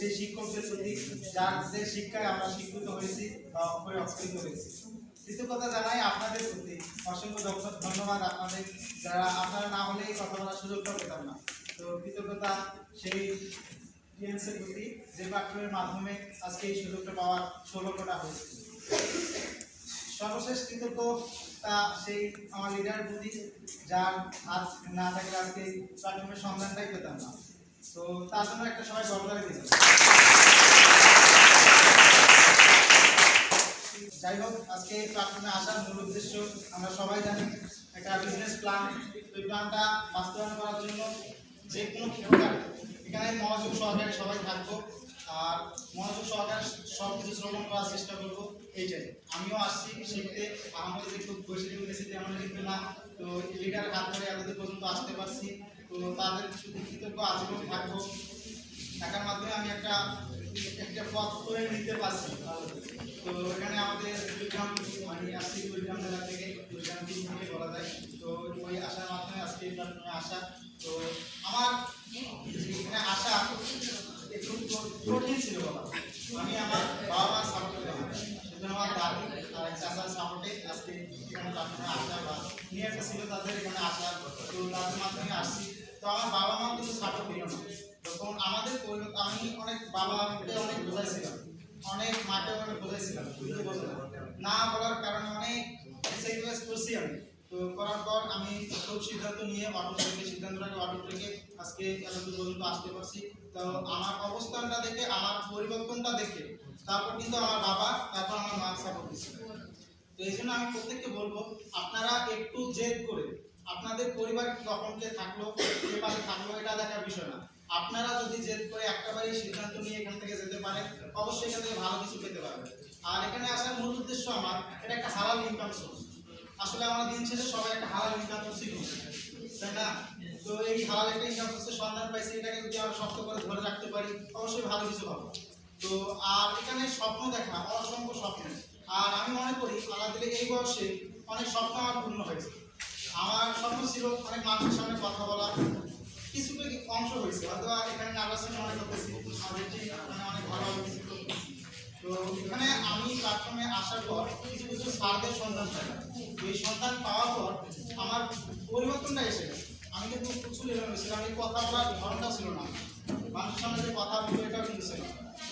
সেই শিক্ষকদের প্রতি যাদের শিক্ষায় আমরা শিক্ষিত হয়েছি বা অক্ষরিত হয়েছি। কৃতজ্ঞতা জানাই আপনাদের প্রতি, অসংখ্য ধন্যবাদ আপনাদের, যারা আপনারা না হলে এই কথা বলার সুযোগটা পেতাম না। তো কৃতজ্ঞতা সেই টিএনসির প্রতি যে প্ল্যাটফর্মের মাধ্যমে আজকে এই সুযোগটা পাওয়ার সৌভাগ্যটা হয়েছে। সর্বশেষ কৃতজ্ঞতা সেই আমার লিডারের প্রতি, যার হাত না থাকলে আজকে এই প্ল্যাটফর্মের সন্ধানটাই পেতাম না। তো তার জন্য একটা সবাই গর্বদারি দিয়েছে। যাই হোক, আজকে এই প্ল্যাটফর্মে আসার মূল উদ্দেশ্য আমরা সবাই জানি, একটা বিজনেস প্ল্যান। ওই প্ল্যানটা বাস্তবায়ন করার জন্য যে কোনো প্রকার এখানে মনোযোগ সহকারে সবাই থাকবো, আর মনোযোগ সহকারে সব কিছু শ্রবণ করার চেষ্টা করবো। এইটাই আমিও আসছি শিখতে, আমাদের যে খুব বসে গেছি তেমন লিখবে না। তো লিডার হাত ধরে এতদিন পর্যন্ত আসতে পারছি, তো তাদের শুধু কৃতজ্ঞ আজীবন থাকবো। টাকার মাধ্যমে আমি একটা পথ করে নিতে পারছি। তো এখানে আমাদের কুড়িগ্রাম, আমি আসছি কুড়িগ্রাম জেলা থেকে, কুড়িগ্রাম থেকে বলা যায়। তো ওই আসার মাধ্যমে আজকে এই প্ল্যাটফর্মে আসা, তো আমার এখানে আসা একটু কঠিন ছিল বলা। আমি আমার বাবা মার সাপোর্টে পেলাম, সেজন্য আমার দাদি আর চাচার সাপোর্টে আজকে এখানে প্ল্যাটফর্মে আসা বা নিয়ে একটা ছিল তাদের এখানে আসা। তো তাদের মাধ্যমে আসছি। তো আমার বাবা মা কিন্তু সাপোর্ট দিল না। তখন আমাদের আমি অনেক বাবাকে অনেক বোঝাইছিলাম, অনেক মাকে অনেক বোঝাইছিলাম, কিন্তু বোঝে না বলার কারণে অনেক স্যাক্রিফাইস করছি আমি। তো করার পর আমি খুব সিদ্ধান্ত নিয়ে সিদ্ধান্তটাকে অটুট রেখে আজকে এতদূর পর্যন্ত আসতে পারছি। তো আমার অবস্থানটা দেখে, আমার পরিবর্তনটা দেখে তারপর কিন্তু আমার বাবা, তারপর আমার মা সাপোর্ট দিচ্ছে। তো এই জন্য আমি প্রত্যেককে বলবো, আপনারা একটু জেদ করে, আপনাদের পরিবার কখন কে থাকলো, কে পাশে থাকলো, এটা দেখার বিষয় না। আপনারা যদি জেদ করে একটাবারই সিদ্ধান্ত নিয়ে এখান থেকে যেতে পারেন, অবশ্যই এখান থেকে ভালো কিছু পেতে পারবেন। আর এখানে আসার মূল উদ্দেশ্য আমার, এটা একটা হালাল ইনকাম সোর্স। আসলে আমরা দিন শেষে সবাই একটা হালাল ইনকাম সোর্সই করি, তাই না? তো এই হালাল একটা ইনকাম সোর্সের সন্ধান পাইছি, এটাকে যদি আমরা শক্ত করে ধরে রাখতে পারি, অবশ্যই ভালো কিছু পাবো। তো আর এখানে স্বপ্ন দেখা, অসংখ্য স্বপ্ন। আর আমি মনে করি আল্লাহ দিলে এই বয়সে অনেক স্বপ্ন আমার পূর্ণ হয়েছে। আমার স্বপ্ন ছিল অনেক মানুষের সামনে কথা বলা, কিছু অংশ হয়েছে, হয়তো এখানে নার্ভাসনেস মনে করতেছি, অনেক ভালোভাবে কিছু করতেছি। তো এখানে আমি প্ল্যাটফর্মে আসার পর কিছু কিছু স্যারদের সন্ধান পাই। এই সন্ধান পাওয়ার পর আমার পরিবর্তনটা এসে গেছে। আমি কিন্তু প্রচুর এরকম ছিলাম, এই কথা বলার ধরনটা ছিল না, মানুষের সামনে যে কথা বলবো এটাও কিন্তু ছিল।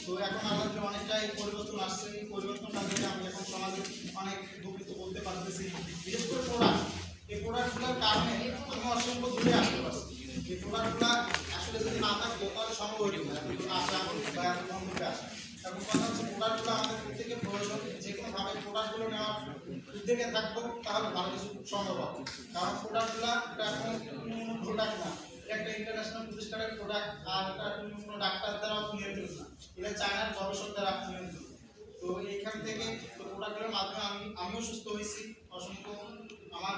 তো এখন আমাদের অনেকটাই পরিবর্তন আসছে। এই পরিবর্তনটা দেখে আমি এখন সমাজে অনেক উপকৃত করতে পারতেছি। বিশেষ করে প্রোডাক্ট, এই প্রোডাক্টগুলোর কারণে আমি অসংখ্য দূরে আসতে পারছি। এই প্রোডাক্টগুলো আসলে যদি না থাকতো তাহলে সম্ভব হইতো না আসা বা এত মন্তব্যে আসা। এখন কথা হচ্ছে, প্রোডাক্টগুলো আমাদের প্রত্যেকের প্রয়োজন। যে কোনোভাবে প্রোডাক্টগুলো নেওয়ার উদ্যোগে থাকবো, তাহলে ভালো কিছু সম্ভব হবে। কারণ প্রোডাক্টগুলো এটা এখন প্রোডাক্ট না, একটা ইন্টারন্যাশনাল প্রতিষ্ঠানের প্রোডাক্ট, আর এটা কোনো ডাক্তার দ্বারাও নিয়ন্ত্রিত না, এটা চায়নার গবেষক দ্বারা নিয়ন্ত্রিত। তো এইখান থেকে প্রোডাক্টগুলোর মাধ্যমে আমিও সুস্থ হয়েছি। অসংখ্য আমার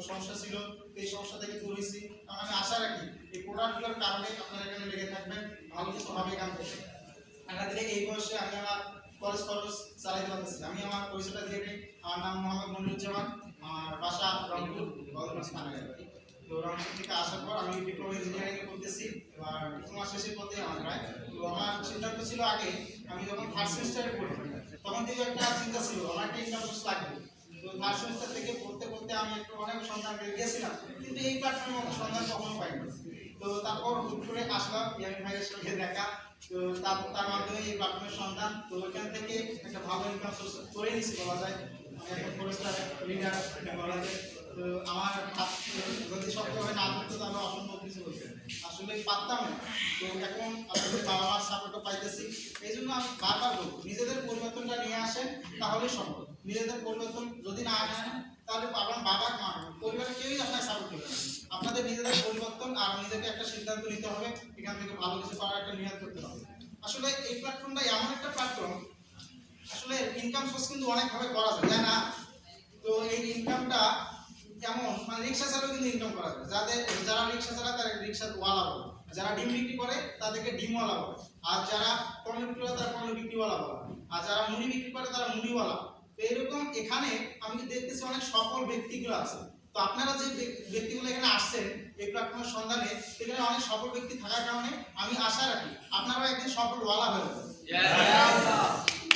সমস্যা ছিল, এই সমস্যা থেকে দূর হয়েছি। কারণ আমি আশা রাখি এই প্রোডাক্টগুলোর কারণে আপনারা এখানে লেগে থাকবেন, ভালো কিছু হবে এখান থেকে। এখান থেকে এই বয়সে আমি আমার কলেজ খরচ চালাইতে পারতেছি। আমি আমার পরিচয়টা দিয়ে নিই, আমার নাম মোহাম্মদ মনিরুজ্জামান, আমার বাসা রংপুর, বদরগঞ্জ থানায়। তো রংপুর থেকে আসার পর আমি ডিপ্লোমা ইঞ্জিনিয়ারিং করতেছি, এবার ডিপ্লোমা শেষের পথে আমার প্রায়। তো আমার সিদ্ধান্ত ছিল, আগে আমি যখন ফার্স্ট সেমিস্টারে পড়ি তখন থেকে একটা চিন্তা ছিল আমার একটা ইনকাম সোর্স লাগবে। তো ফার্স্ট সেমিস্টার থেকে পড়তে পড়তে আমি একটু অনেক সন্ধান পেয়ে গিয়েছিলাম, কিন্তু এই প্ল্যাটফর্মে মতো সন্ধান কখনো পাইনি। তো তারপর হুট করে আসলাম, ইয়াং ভাইয়ের সঙ্গে দেখা, তো তার মাধ্যমে এই প্ল্যাটফর্মের সন্ধান। তো ওইখান থেকে একটা ভালো ইনকাম সোর্স করে নিচ্ছি বলা যায়। আমি একটা ফরেস্টার লিডার বলা যায়। তো আমার যদি শক্তভাবে না থাকতো তাহলে অসম্ভব কিছু হয়েছে, আসলে পারতাম না। তো এখন আপনাদের বাবা মার সাপোর্টও পাইতেছি। এই জন্য আমি বারবার বলবো, নিজেদের পরিবর্তনটা নিয়ে আসেন, তাহলেই সম্ভব। নিজেদের পরিবর্তন যদি না আসেন, তাহলে আপনার বাবা মা পরিবারের কেউই আপনার সাপোর্ট করবে না। আপনাদের নিজেদের পরিবর্তন আর নিজেকে একটা সিদ্ধান্ত নিতে হবে, এখান থেকে ভালো কিছু করার একটা নিয়ত করতে হবে। আসলে এই প্ল্যাটফর্মটা এমন একটা প্ল্যাটফর্ম, আসলে ইনকাম সোর্স কিন্তু অনেকভাবে করা যায়, তাই না? তো এই ইনকামটা কেমন, মানে রিক্সা চালাও কিন্তু ইনকাম করা যায়। যারা রিক্সা চালায় তারা রিক্সা ওয়ালা বলে, যারা ডিম বিক্রি করে তাদেরকে ডিমওয়ালা বলে, আর যারা পণ্য বিক্রি করে তারা পণ্য বিক্রিওয়ালা বলে, আর যারা মুড়ি বিক্রি করে তারা মুড়িওয়ালা। তো এরকম এখানে আমি দেখতেছি অনেক সফল ব্যক্তিগুলো আছে। তো আপনারা যে ব্যক্তিগুলো এখানে আসছেন এই প্ল্যাটফর্মের সন্ধানে, এখানে অনেক সফল ব্যক্তি থাকার কারণে আমি আশা রাখি আপনারাও একদিন সফলওয়ালা হয়ে যাবে।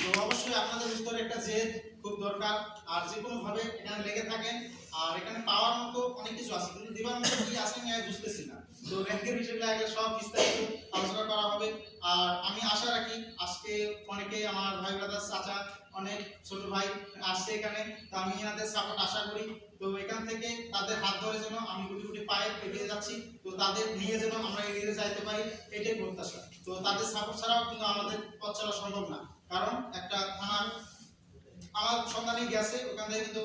তো অবশ্যই আপনাদের ভিতরে একটা জেদ খুব দরকার, আর যে কোনো ভাবে এখানে লেগে থাকেন। আর এখানে পাওয়ার মতো অনেক কিছু আছে, কিন্তু দিবার মতো কি আছে আমি বুঝতেছি না। তো র্যাঙ্কের বিষয়গুলো আগে সব বিস্তারিত আলোচনা করা হবে। আর আমি আশা রাখি আজকে অনেকেই আমার ভাই ব্রাদার চাচা অনেক ছোট ভাই আসছে এখানে, তো আমি এনাদের সাপোর্ট আশা করি। তো এখান থেকে তাদের হাত ধরে যেন আমি গুটি গুটি পায়ে এগিয়ে যাচ্ছি, তো তাদের নিয়ে যেন আমরা এগিয়ে যাইতে পারি, এটাই প্রত্যাশা। তো তাদের সাপোর্ট ছাড়াও কিন্তু আমাদের পথ চলা সম্ভব না, কারণ একটা থানার আমার সন্ধানে গেছে, ওখান থেকে কিন্তু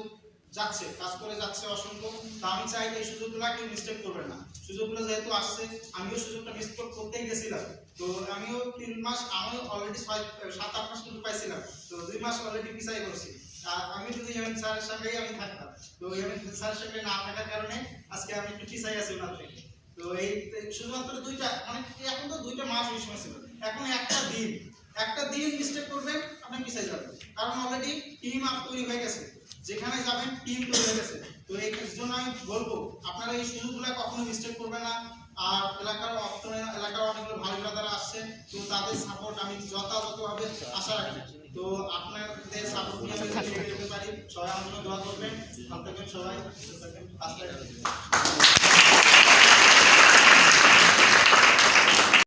যাচ্ছে, কাজ করে যাচ্ছে অসংখ্য। তো আমি চাই এই সুযোগগুলো কেউ মিস্টেক করবে না। সুযোগগুলো যেহেতু আসছে, আমিও সুযোগটা মিস করতেই গেছিলাম। তো আমিও 3 মাস, আমি অলরেডি 7-8 মাস কিন্তু পাইছিলাম, তো 2 মাস অলরেডি পিছাই করছি। আর আমি যদি এমএন স্যারের সঙ্গেই আমি থাকতাম, তো এমএন স্যারের সঙ্গে না থাকার কারণে আজকে আমি একটু পিছাই আছি ওনার থেকে। তো এই শুধুমাত্র 2টা, মানে এখন তো 2টা মাস ওই সময় ছিল, এখন একটা দিন মিস্টেক করবেন আপনি পিছাই যাবেন, কারণ অলরেডি টিম আপ তৈরি হয়ে গেছে, যেখানে যাবেন টিম তৈরি হয়ে গেছে। তো এই জন্য আমি বলবো আপনারা এই সুযোগগুলো কখনো মিস্টেক করবেন না। আর এলাকার অনেকগুলো ভাই ব্রাদার আসছে, তো তাদের সাপোর্ট আমি যথাযথভাবে আশা রাখি। তো আপনাদের সাপোর্ট নিয়ে আমি এগিয়ে যেতে পারি। সবাই আমার জন্য দোয়া করবেন, ভালো থাকবেন সবাই, সুস্থ থাকবেন।